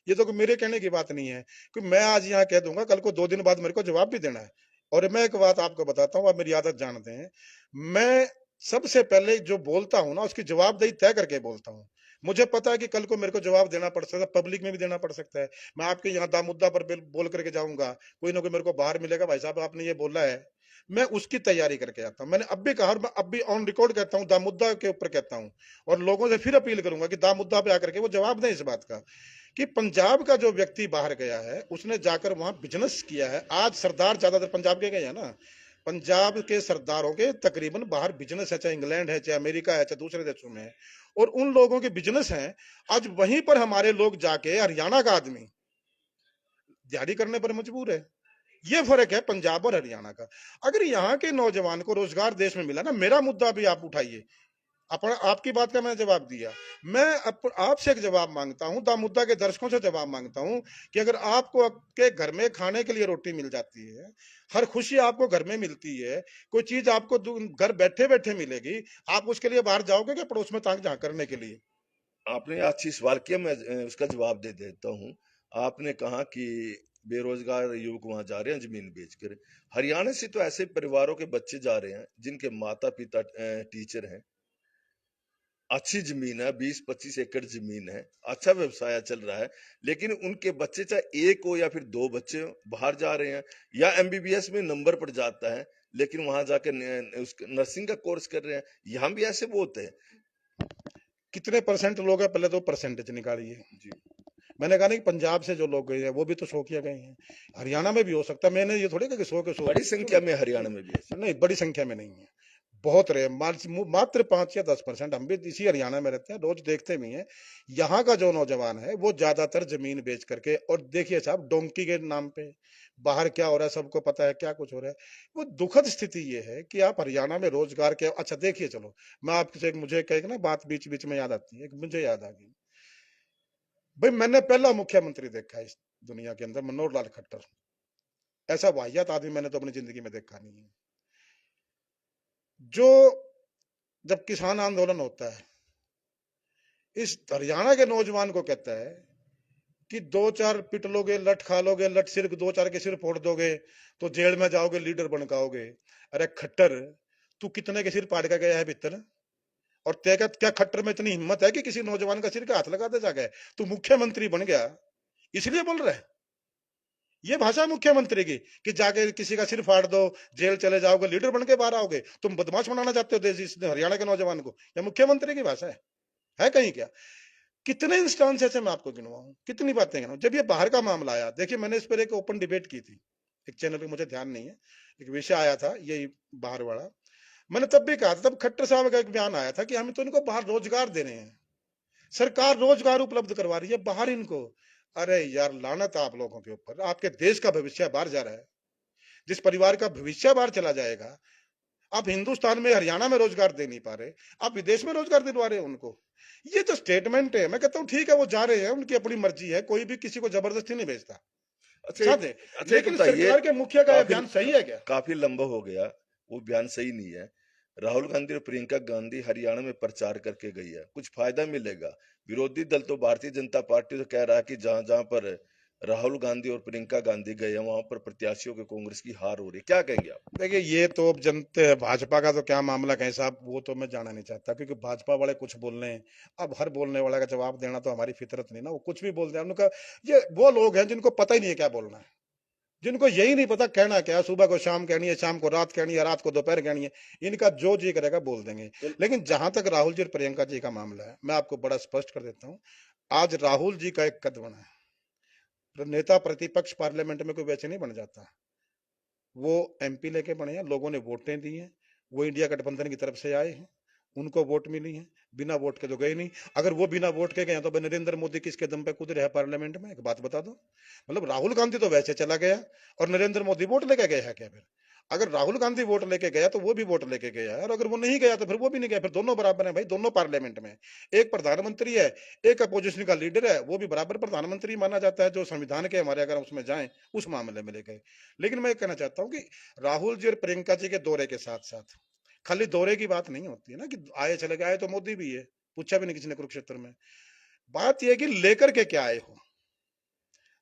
ये तो कोई मेरे कहने की बात नहीं है कि मैं आज यहाँ कह दूंगा, कल को 2 दिन बाद मेरे को जवाब भी देना है। और मैं एक बात आपको बताता हूँ, आप मेरी आदत जानते हैं, मैं सबसे पहले जो बोलता हूँ ना, उसकी जवाबदेही तय करके बोलता हूँ। मुझे पता है कि कल को मेरे को जवाब देना पड़ सकता है, पब्लिक में भी देना पड़ सकता है। मैं आपके यहाँ दामुद्दा पर बोल करके जाऊंगा, कोई ना कोई मेरे को बाहर मिलेगा, भाई साहब आपने ये बोला है, मैं उसकी तैयारी करके आता हूँ। मैंने अब भी कहा, और मैं अब भी ऑन रिकॉर्ड कहता हूँ, दामुद्दा के ऊपर कहता हूँ। और लोगों से फिर अपील करूंगा कि दामुद्दा पे आकर के वो जवाब दें इस बात का, कि पंजाब का जो व्यक्ति बाहर गया है, उसने जाकर वहां बिजनेस किया है। आज सरदार ज्यादातर पंजाब के गए हैं ना, पंजाब के सरदारों के तकरीबन बाहर बिजनेस है, चाहे इंग्लैंड है, चाहे अमेरिका है, चाहे दूसरे देशों में है, और उन लोगों के बिजनेस हैं। आज वहीं पर हमारे लोग जाके, हरियाणा का आदमी दिहाड़ी करने पर मजबूर है। ये फर्क है पंजाब और हरियाणा का। अगर यहाँ के नौजवान को रोजगार देश में मिला ना, मेरा मुद्दा भी आप उठाइए, अपना, आपकी बात का मैंने जवाब दिया। मैं आपसे एक जवाब मांगता हूं, दा मुद्दा के दर्शकों से जवाब मांगता हूं, कि अगर आपको के घर में खाने के लिए रोटी मिल जाती है, हर खुशी आपको घर में मिलती है, कोई चीज आपको घर बैठे बैठे मिलेगी, आप उसके लिए बाहर जाओगे कि पड़ोस में ताक झांक करने के लिए? आपने अच्छी सवाल किया, मैं उसका जवाब दे देता हूँ। आपने कहा कि बेरोजगार युवक वहां जा रहे हैं जमीन बेचकर। हरियाणा से तो ऐसे परिवारों के बच्चे जा रहे हैं जिनके माता पिता टीचर हैं, अच्छी जमीन है, 20-25 एकड़ जमीन है, अच्छा व्यवसाय चल रहा है, लेकिन उनके बच्चे चाहे एक हो या फिर 2 बच्चे हो, बाहर जा रहे हैं, या एमबीबीएस में नंबर पड़ जाता है, लेकिन वहां जाकर नर्सिंग का कोर्स कर रहे हैं। यहाँ भी ऐसे बहुत है कितने परसेंट लोग हैं, पहले तो परसेंटेज निकालिए। जी। मैंने कहा नहीं, पंजाब से जो लोग गए हैं वो भी तो शौकिया गए हैं, हरियाणा में भी हो सकता है। मैंने ये थोड़ी कहा कि 100 के 100, बड़ी संख्या में हरियाणा में भी ऐसे। नहीं बड़ी संख्या में नहीं है, बहुत रहे, मात्र 5 या 10%। हम भी इसी हरियाणा में रहते हैं, रोज देखते भी हैं। यहाँ का जो नौजवान है वो ज्यादातर जमीन बेच करके, और देखिए साहब, डोंकी के नाम पे बाहर क्या हो रहा है सबको पता है, क्या कुछ हो रहा है। वो दुखद स्थिति ये है कि आप हरियाणा में रोजगार के, अच्छा देखिए, चलो मैं आपसे मुझे कहे ना बात बीच बीच में याद आती है, मुझे याद आ गई भाई, मैंने पहला मुख्यमंत्री देखा है इस दुनिया के अंदर, मनोहर लाल खट्टर। ऐसा वाहियात आदमी मैंने तो अपनी जिंदगी में देखा नहीं है। जो, जब किसान आंदोलन होता है, इस हरियाणा के नौजवान को कहता है कि 2-4 पिट लोगे, लठ खा लोगे, लठ सिर 2-4 के सिर फोड़ दोगे तो जेल में जाओगे, लीडर बन पाओगे। अरे खट्टर, तू कितने के सिर फाड़ के गया है भीतर? और तेरा क्या खट्टर में इतनी हिम्मत है कि किसी नौजवान का सिर का हाथ लगा दे जाके? तू मुख्यमंत्री बन गया इसलिए बोल रहा है? ये भाषा है मुख्यमंत्री की, कि जाके किसी का सिर फाड़ दो, जेल चले जाओगे, लीडर बन के बाहर आओगे? तुम बदमाश बनाना चाहते हो देश, इस हरियाणा के नौजवान को? या मुख्यमंत्री की भाषा है कहीं क्या? कितने इंस्टांस ऐसे मैं आपको गिनवाऊं, कितनी बातें गिनवाऊं। जब ये बाहर का मामला आया, देखिए मैंने इस पर एक ओपन डिबेट की थी, एक चैनल पे, मुझे ध्यान नहीं है, एक विषय आया था यही बाहर वाला। मैंने तब भी कहा था, तब खट्टर साहब का एक बयान आया था कि हम तो इनको बाहर रोजगार दे रहे हैं, सरकार रोजगार उपलब्ध करवा रही है बाहर इनको। अरे यार, लानत आप लोगों के ऊपर, आपके देश का भविष्य बाहर जा रहा है। जिस परिवार का भविष्य बाहर चला जाएगा, आप हिंदुस्तान में, हरियाणा में रोजगार दे नहीं पा रहे, आप विदेश में रोजगार दिलवा रहे हो उनको। ये जो स्टेटमेंट है, मैं कहता हूँ ठीक है, वो जा रहे हैं, उनकी अपनी मर्जी है, कोई भी किसी को जबरदस्ती नहीं भेजता, अच्छा साथ है। अच्छा, एक लेकिन बताइए, सरकार के मुखिया का यह काफी बयान सही है क्या? काफी लंबा हो गया, वो बयान सही नहीं है। राहुल गांधी और प्रियंका गांधी हरियाणा में प्रचार करके गई है, कुछ फायदा मिलेगा? विरोधी दल तो भारतीय जनता पार्टी तो कह रहा है कि जहां जहां पर राहुल गांधी और प्रियंका गांधी गए हैं, वहां पर प्रत्याशियों के कांग्रेस की हार हो रही है, क्या कहेंगे आप? देखिए, ये तो अब जनते भाजपा का तो क्या मामला कहें साहब, वो तो मैं जानना नहीं चाहता, क्योंकि भाजपा वाले कुछ बोल रहे हैं। अब हर बोलने वाले का जवाब देना तो हमारी फितरत नहीं ना, वो कुछ भी बोल दे उनका। ये वो लोग हैं जिनको पता ही नहीं है क्या बोलना है, जिनको यही नहीं पता कहना क्या है, सुबह को शाम कहनी है, शाम को रात कहनी है, रात को दोपहर कहनी है। इनका जो जी करेगा बोल देंगे। लेकिन जहां तक राहुल जी और प्रियंका जी का मामला है, मैं आपको बड़ा स्पष्ट कर देता हूँ। आज राहुल जी का एक कद बना है, तो नेता प्रतिपक्ष पार्लियामेंट में कोई वैसे नहीं बन जाता। वो एमपी लेके बने हैं, लोगों ने वोटें दी हैं, वो इंडिया गठबंधन की तरफ से आए हैं, उनको वोट मिली है। बिना वोट के तो गए नहीं। अगर वो बिना वोट के गए तो नरेंद्र मोदी किसके दम पे कूद रहे हैं पार्लियामेंट में, एक बात बता दो। मतलब राहुल गांधी तो वैसे चला गया और नरेंद्र मोदी वोट लेके गया है क्या? फिर अगर राहुल गांधी वोट लेके गया तो वो भी वोट लेके गया है, और अगर वो नहीं गया तो फिर वो भी नहीं गया। फिर दोनों बराबर है भाई, दोनों पार्लियामेंट में। एक प्रधानमंत्री है, एक अपोजिशन का लीडर है, वो भी बराबर प्रधानमंत्री माना जाता है, जो संविधान के हमारे अगर उसमें जाए उस मामले में लेके। लेकिन मैं कहना चाहता हूँ कि राहुल जी और प्रियंका जी के दौरे के साथ साथ खाली दौरे की बात नहीं होती है ना, कि आए चले गए। आए तो मोदी भी है, पूछा भी नहीं किसी ने कुरुक्षेत्र में। बात यह है कि लेकर के क्या आए हो।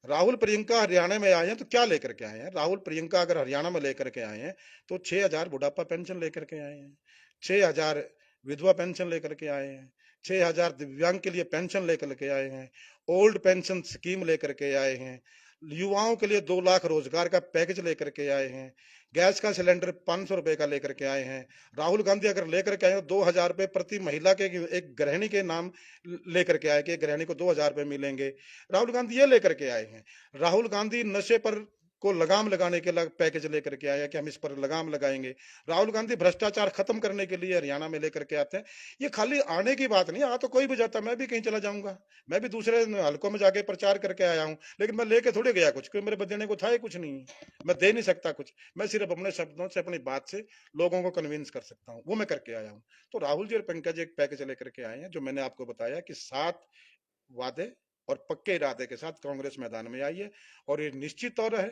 राहुल प्रियंका हरियाणा में आए हैं तो क्या लेकर के आए हैं? राहुल प्रियंका अगर हरियाणा में लेकर के आए हैं तो 6,000 बुढ़ापा पेंशन लेकर के आए हैं, 6,000 विधवा पेंशन लेकर के आए हैं, 6,000 दिव्यांग के लिए पेंशन लेकर के आए हैं, ओल्ड पेंशन स्कीम लेकर के आए हैं, युवाओं के लिए 2 लाख रोजगार का पैकेज लेकर के आए हैं, गैस का सिलेंडर 500 रुपए का लेकर के आए हैं। राहुल गांधी अगर लेकर के आए तो 2,000 रुपए प्रति महिला के, एक गृहिणी के नाम लेकर के आए कि एक गृहिणी को 2,000 रुपए मिलेंगे। राहुल गांधी ये लेकर के आए हैं। राहुल गांधी नशे पर को लगाम लगाने के पैकेज लेकर के आया कि हम इस पर लगाम लगाएंगे। राहुल गांधी भ्रष्टाचार खत्म करने के लिए हरियाणा में लेकर के आते हैं। ये खाली आने की बात नहीं, आ तो कोई भी जाता, मैं भी कहीं चला जाऊंगा, मैं भी दूसरे हलकों में जाके प्रचार करके आया हूं, लेकिन मैं लेके थोड़ी गया कुछ, क्योंकि मेरे देने को था ही कुछ नहीं, मैं दे नहीं सकता कुछ। मैं सिर्फ अपने शब्दों से, अपनी बात से लोगों को कन्विंस कर सकता हूँ, वो मैं करके आया हूँ। तो राहुल जी और पंकज एक पैकेज लेकर के आए हैं, जो मैंने आपको बताया कि 7 वादे और पक्के इरादे के साथ कांग्रेस मैदान में आई है। और ये निश्चित तौर है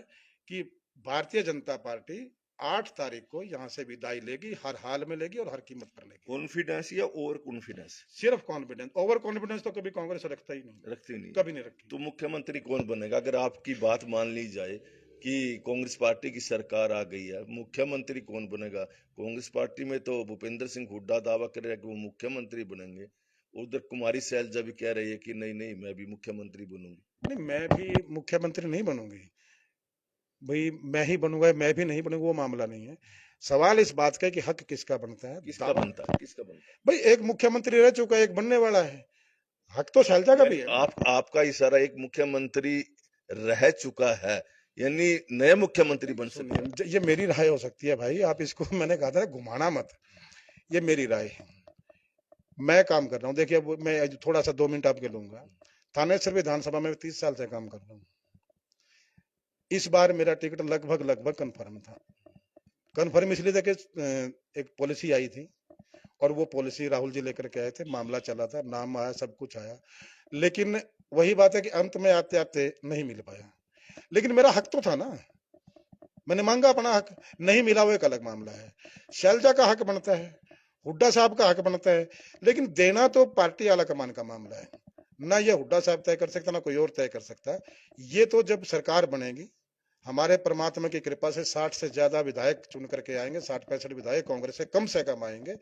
कि भारतीय जनता पार्टी 8 तारीख को यहां से विदाई लेगी, हर हाल में लेगी और हर कीमत पर लेगी। कॉन्फिडेंस या ओवर कॉन्फिडेंस? सिर्फ कॉन्फिडेंस, ओवर कॉन्फिडेंस तो कभी कांग्रेस रखता ही नहीं, रखती नहीं। कभी नहीं रखी। तो मुख्यमंत्री कौन बनेगा अगर आपकी बात मान ली जाए कि कांग्रेस पार्टी की सरकार आ गई है, मुख्यमंत्री कौन बनेगा? कांग्रेस पार्टी में तो भूपेंद्र सिंह हुड्डा दावा कर रहे हैं कि वो मुख्यमंत्री बनेंगे, उधर कुमारी शैलजा भी कह रही है कि नहीं नहीं मैं भी मुख्यमंत्री बनूंगी। नहीं, मैं भी मुख्यमंत्री नहीं बनूंगी भाई, मैं ही बनूंगा, मैं भी नहीं बनूंगा, वो मामला नहीं है। सवाल इस बात का है कि हक किसका बनता है, किसका बनता है, किसका बनता है? भाई एक मुख्यमंत्री रह चुका है, एक बनने वाला है, हक तो शैलजा का भी यानी है। आपका इशारा एक मुख्यमंत्री रह चुका है, यानी नए मुख्यमंत्री बन सकते हैं। सुनिए, ये मेरी राय हो सकती है भाई, आप इसको मैंने कहा था ना, घुमाना मत। ये मेरी राय है, मैं काम कर रहा हूँ। देखिए, अब मैं थोड़ा सा 2 मिनट आपके लूंगा। थानेसर विधानसभा में 30 साल से काम कर रहा हूँ। इस बार मेरा टिकट लगभग लगभग कंफर्म था। कंफर्म इसलिए था कि एक पॉलिसी आई थी और वो पॉलिसी राहुल जी लेकर के आए थे, मामला चला था, नाम आया, सब कुछ आया। लेकिन वही बात है कि अंत में आते आते नहीं मिल पाया। लेकिन मेरा हक तो था ना, मैंने मांगा अपना हक, नहीं मिला वो एक अलग मामला है। शैलजा का हक बनता है, हुड्डा साहब का हक बनता है, लेकिन देना तो पार्टी आला कमान का मामला है ना। ये हुड्डा साहब तय कर सकता, ना कोई और तय कर सकता। ये तो जब सरकार बनेगी, हमारे परमात्मा की कृपा से 60 से ज्यादा विधायक चुन करके आएंगे, 60-65 विधायक कांग्रेस से कम आएंगे।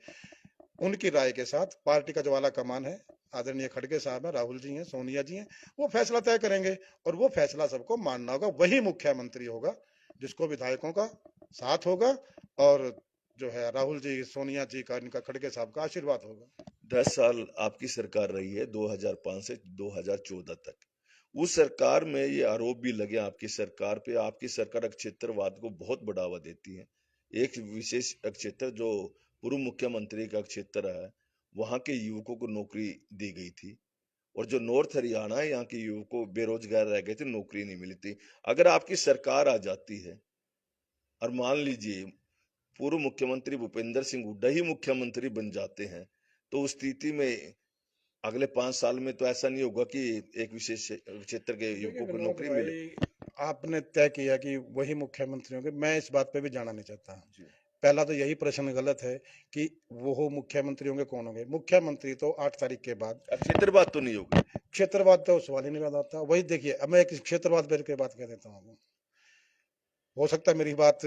उनकी राय के साथ पार्टी का जो आला कमान है, आदरणीय खड़गे साहब है, राहुल जी हैं, सोनिया जी हैं, वो फैसला तय करेंगे और वो फैसला सबको मानना होगा। वही मुख्यमंत्री होगा जिसको विधायकों का साथ होगा और जो है राहुल जी, सोनिया जी का, इनका, खड़गे साहब का आशीर्वाद होगा। 10 साल आपकी सरकार रही है, 2005 से 2014 तक। उस सरकार में ये आरोप भी लगे आपकी सरकार पे, आपकी सरकार क्षेत्रवाद को बहुत बढ़ावा देती है। एक विशेष क्षेत्र जो पूर्व मुख्यमंत्री का क्षेत्र है, वहां के युवकों को नौकरी दी गई थी, और जो नॉर्थ हरियाणा है, यहाँ के युवकों बेरोजगार रह गए थे, नौकरी नहीं मिली थी। अगर आपकी सरकार आ जाती है और मान लीजिए पूर्व मुख्यमंत्री भूपेंद्र सिंह हुड्डा ही मुख्यमंत्री बन जाते हैं, तो उस स्थिति में अगले 5 साल में तो ऐसा नहीं होगा कि एक विशेष क्षेत्र के युवकों को विनोद नौकरी मिले। भाई, आपने तय किया कि वही मुख्यमंत्री होंगे, मैं इस बात पे भी जाना नहीं चाहता। जी। पहला तो यही प्रश्न गलत है कि वो मुख्यमंत्री होंगे, कौन होंगे। मुख्यमंत्री तो 8 तारीख के बाद, अब क्षेत्रवाद तो नहीं होगी। क्षेत्रवाद तो सवाल ही नहीं पैदा होता। वही देखिए, अब मैं एक क्षेत्रवाद पर के बात कह देता हूँ। हो सकता है मेरी बात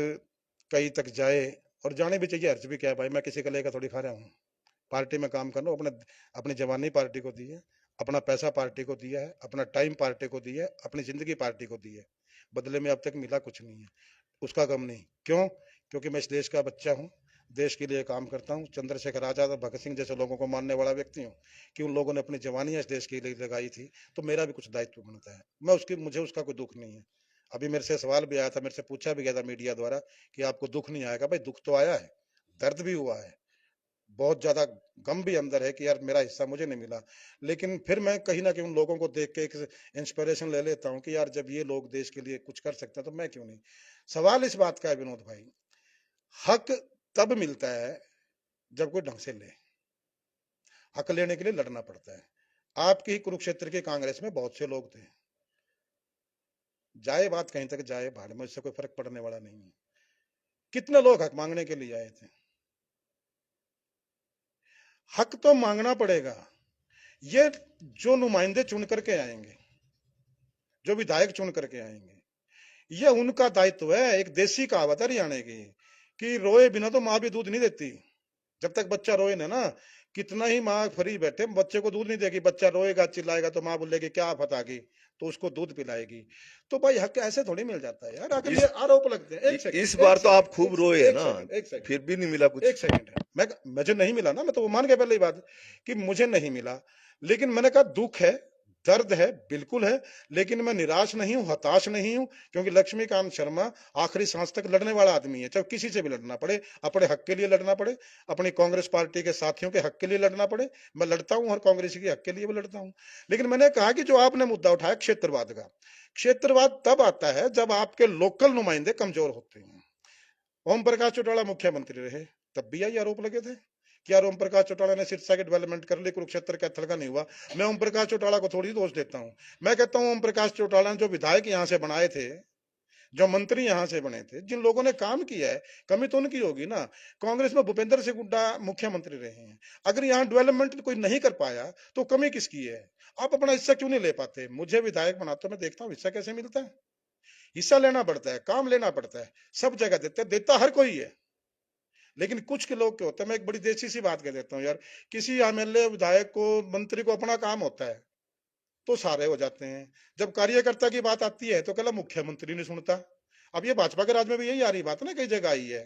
कहीं तक जाए, और जाने भी चाहिए, हर्ज भी क्या है भाई, मैं किसी का लेकर थोड़ी खा रहा हूँ। पार्टी में काम कर रहा हूँ, अपनी जवानी पार्टी को दी है, अपना पैसा पार्टी को दिया है, अपना टाइम पार्टी को दिया है, अपनी जिंदगी पार्टी को दी है। बदले में अब तक मिला कुछ नहीं है, उसका गम नहीं। क्यों? क्योंकि मैं इस देश का बच्चा हूँ, देश के लिए काम करता हूँ। चंद्रशेखर आजाद और भगत सिंह जैसे लोगों को मानने वाला व्यक्ति हूँ कि उन लोगों ने अपनी जवानियां इस देश के लिए लगाई थी, तो मेरा भी कुछ दायित्व बनता है। मुझे उसका कोई दुख नहीं है। अभी मेरे से सवाल भी आया था, मेरे से पूछा भी गया था मीडिया द्वारा कि आपको दुख नहीं आएगा? भाई, दुख तो आया है, दर्द भी हुआ है, बहुत ज्यादा गम भी अंदर है कि यार मेरा हिस्सा मुझे नहीं मिला। लेकिन फिर मैं कहीं ना कहीं उन लोगों को देख के एक इंस्पिरेशन ले लेता हूँ कि यार जब ये लोग देश के लिए कुछ कर सकते हैं तो मैं क्यों नहीं। सवाल इस बात का है विनोद भाई, हक तब मिलता है जब कोई ढंग से ले। हक लेने के लिए लड़ना पड़ता है। आपकी ही कुरुक्षेत्र की कांग्रेस में बहुत से लोग थे, जाए बात कहीं तक जाए, भाड़ में, इससे कोई फर्क पड़ने वाला नहीं है। कितने लोग हक मांगने के लिए आए थे? हक तो मांगना पड़ेगा। ये जो नुमाइंदे चुन करके आएंगे, जो विधायक चुन करके आएंगे, ये उनका दायित्व है। एक देसी कहावत है हरियाणा की कि रोए बिना तो माँ भी दूध नहीं देती। जब तक बच्चा रोए ना, कितना ही माँ फ्री बैठे, बच्चे को दूध नहीं देगी। बच्चा रोएगा, चिल्लाएगा तो माँ बोलेगी क्या आफत आ गई, तो उसको दूध पिलाएगी। तो भाई हक ऐसे थोड़ी मिल जाता है यार, अगर ये आरोप लगते हैं। एक सेकंड, इस बार तो आप खूब रोए है एक ना, सेकंड, एक सेकंड, फिर भी नहीं मिला कुछ। एक सेकंड। मुझे नहीं मिला ना, मैं तो वो मान गया पहले ही बात कि मुझे नहीं मिला। लेकिन मैंने कहा दुख है, दर्द है, बिल्कुल है, लेकिन मैं निराश नहीं हूं, हताश नहीं हूं, क्योंकि लक्ष्मीकांत शर्मा आखिरी सांस तक लड़ने वाला आदमी है। चाहे किसी से भी लड़ना पड़े, अपने हक के लिए लड़ना पड़े, अपनी कांग्रेस पार्टी के साथियों के हक के लिए लड़ना पड़े, मैं लड़ता हूं, और कांग्रेस के हक के लिए भी लड़ता हूं। लेकिन मैंने कहा कि जो आपने मुद्दा उठाया क्षेत्रवाद का, क्षेत्रवाद तब आता है जब आपके लोकल नुमाइंदे कमजोर होते हैं। ओम प्रकाश चौटाला मुख्यमंत्री रहे, तब भी यही आरोप लगे थे कि यार ओम प्रकाश चौटाला ने सिरसा की डेवलपमेंट कर ली, कुरुक्षेत्र का थलका नहीं हुआ। मैं ओम प्रकाश चौटाला को थोड़ी दोष देता हूं। मैं कहता हूं ओम प्रकाश चौटाला ने जो विधायक यहां से बनाए थे, जो मंत्री यहां से बने थे, जिन लोगों ने काम किया है, कमी तो उनकी होगी ना। कांग्रेस में भूपेंद्र सिंह हुड्डा मुख्यमंत्री रहे हैं, अगर यहाँ डेवलपमेंट कोई नहीं कर पाया तो कमी किसकी है? आप अपना हिस्सा क्यों नहीं ले पाते? मुझे विधायक बनाते, मैं देखता हूँ हिस्सा कैसे मिलता है। हिस्सा लेना पड़ता है, काम लेना पड़ता है, सब जगह देते हैं, देता हर कोई है, लेकिन कुछ के लोग क्या होता है। मैं एक बड़ी देसी सी बात कह देता हूँ यार, किसी एमएलए, विधायक को, मंत्री को अपना काम होता है तो सारे हो जाते हैं। जब कार्यकर्ता की बात आती है तो कहला मुख्यमंत्री नहीं सुनता। अब ये भाजपा के राज में भी यही आ रही बात ना, कई जगह आई है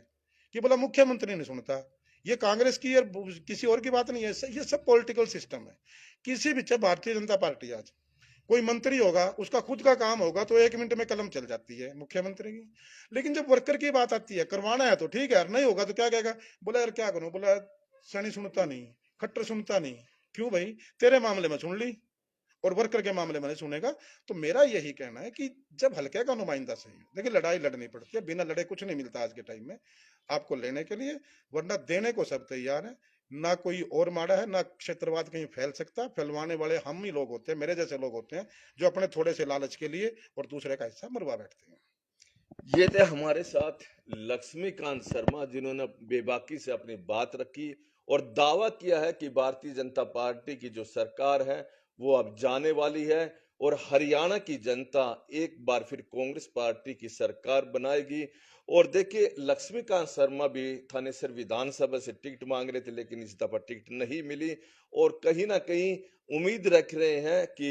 कि बोला मुख्यमंत्री नहीं सुनता। ये कांग्रेस की और किसी और की बात नहीं है, ये सब पॉलिटिकल सिस्टम है। किसी भी, चाहे भारतीय जनता पार्टी, आज कोई मंत्री होगा, उसका खुद का काम होगा तो 1 मिनट में कलम चल जाती है मुख्यमंत्री की। लेकिन जब वर्कर की बात आती है, करवाना है तो ठीक है, यार नहीं होगा तो क्या कहेगा? बोला यार क्या करूं, बोला सैनी सुनता नहीं, खट्टर सुनता नहीं। क्यों भाई? तेरे मामले में सुन ली और वर्कर के मामले में नहीं सुनेगा। तो मेरा यही कहना है कि जब हल्के का नुमाइंदा सही है, देखिए लड़ाई लड़नी पड़ती है, बिना लड़े कुछ नहीं मिलता आज के टाइम में आपको लेने के लिए, वरना देने को सब तैयार है। ना कोई और माड़ा है, ना क्षेत्रवाद कहीं फैल सकता। फैलवाने वाले हम ही लोग होते हैं, मेरे जैसे लोग होते हैं, जो अपने थोड़े से लालच के लिए और दूसरे का हिस्सा मरवा बैठते हैं। ये थे हमारे साथ लक्ष्मीकांत शर्मा, जिन्होंने बेबाकी से अपनी बात रखी और दावा किया है कि भारतीय जनता पार्टी की जो सरकार है वो अब जाने वाली है और हरियाणा की जनता एक बार फिर कांग्रेस पार्टी की सरकार बनाएगी। और देखिए, लक्ष्मीकांत शर्मा भी थानेसर विधानसभा से टिकट मांग रहे थे, लेकिन इस दफा टिकट नहीं मिली और कहीं ना कहीं उम्मीद रख रहे हैं कि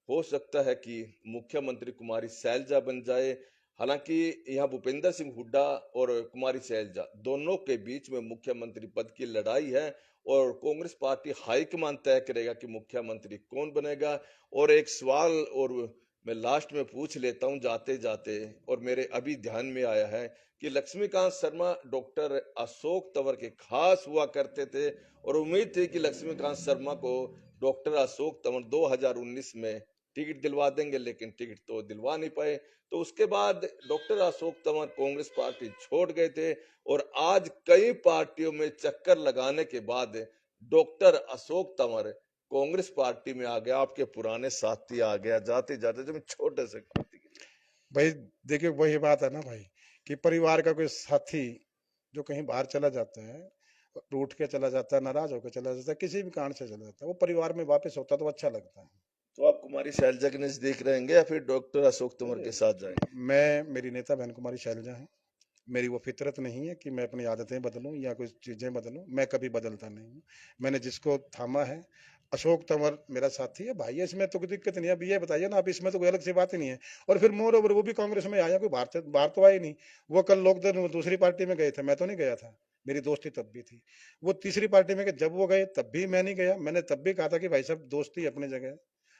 हो सकता है कि मुख्यमंत्री कुमारी शैलजा बन जाए। हालांकि यहाँ भूपेंद्र सिंह हुड्डा और कुमारी शैलजा दोनों के बीच में मुख्यमंत्री पद की लड़ाई है और कांग्रेस पार्टी हाईकमान तय करेगा कि मुख्यमंत्री कौन बनेगा। और एक सवाल और मैं लास्ट में पूछ लेता हूं जाते जाते, और मेरे अभी ध्यान में आया है कि लक्ष्मीकांत शर्मा डॉक्टर अशोक तंवर के खास हुआ करते थे और उम्मीद थी कि लक्ष्मीकांत शर्मा को डॉक्टर अशोक तंवर 2019 में टिकट दिलवा देंगे, लेकिन टिकट तो दिलवा नहीं पाए। तो उसके बाद डॉक्टर अशोक तंवर कांग्रेस पार्टी छोड़ गए थे और आज कई पार्टियों में चक्कर लगाने के बाद डॉक्टर अशोक तंवर कांग्रेस पार्टी में आ गया, आपके पुराने साथी आ गया जाते जाते, जब छोटे से भाई देखिए, वही बात है ना भाई, कि परिवार का कोई साथी जो कहीं बाहर चला जाता है, रूठ के चला जाता है, नाराज होकर चला जाता है, किसी भी कारण से चला जाता है, वो परिवार में वापस होता है तो अच्छा लगता है। तो आप कुमारी शैलजा के नजदीक रहेंगे या फिर डॉक्टर अशोक तंवर के साथ जाएंगे? मैं मेरी नेता बहन कुमारी शैलजा है। मेरी वो फितरत नहीं है कि मैं अपनी आदतें बदलूं या कुछ चीजें बदलूं। मैं कभी बदलता नहीं हूं। मैंने जिसको थामा है, अशोक तंवर मेरा साथी है, भाई है, इसमें तो कोई दिक्कत नहीं है। अब ये बताइए ना, आप इसमें तो कोई अलग सी बात ही नहीं है। और फिर मोर ओवर वो भी कांग्रेस में आया, कोई बाहर तो आए नहीं। वो कल लोग दूसरी पार्टी में गए थे, मैं तो नहीं गया था। मेरी दोस्ती तब भी थी। वो तीसरी पार्टी में गए, जब वो गए तब भी मैं नहीं गया। मैंने तब भी कहा था कि भाई साहब, दोस्ती अपनी जगह है,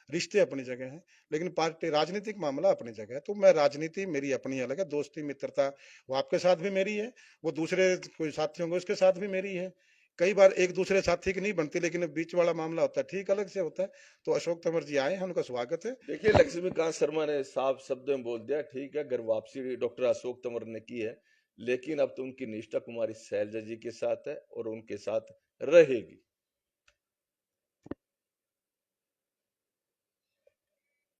रिश्ते अपनी जगह हैं, लेकिन पार्टी राजनीतिक मामला अपनी जगह है। तो मैं राजनीति मेरी अपनी अलग है, दोस्ती मित्रता वो आपके साथ भी मेरी है, वो दूसरे कोई साथी होंगे उसके साथ भी मेरी है। कई बार एक दूसरे साथी की नहीं बनती, लेकिन बीच वाला मामला होता है, ठीक अलग से होता है। तो अशोक तंवर जी आए हैं, उनका स्वागत है। देखिए, लक्ष्मीकांत शर्मा ने साफ शब्दों में बोल दिया, ठीक है, अगर वापसी डॉक्टर अशोक तंवर ने की है, लेकिन अब तो उनकी निष्ठा कुमारी शैलजा जी के साथ है और उनके साथ रहेगी।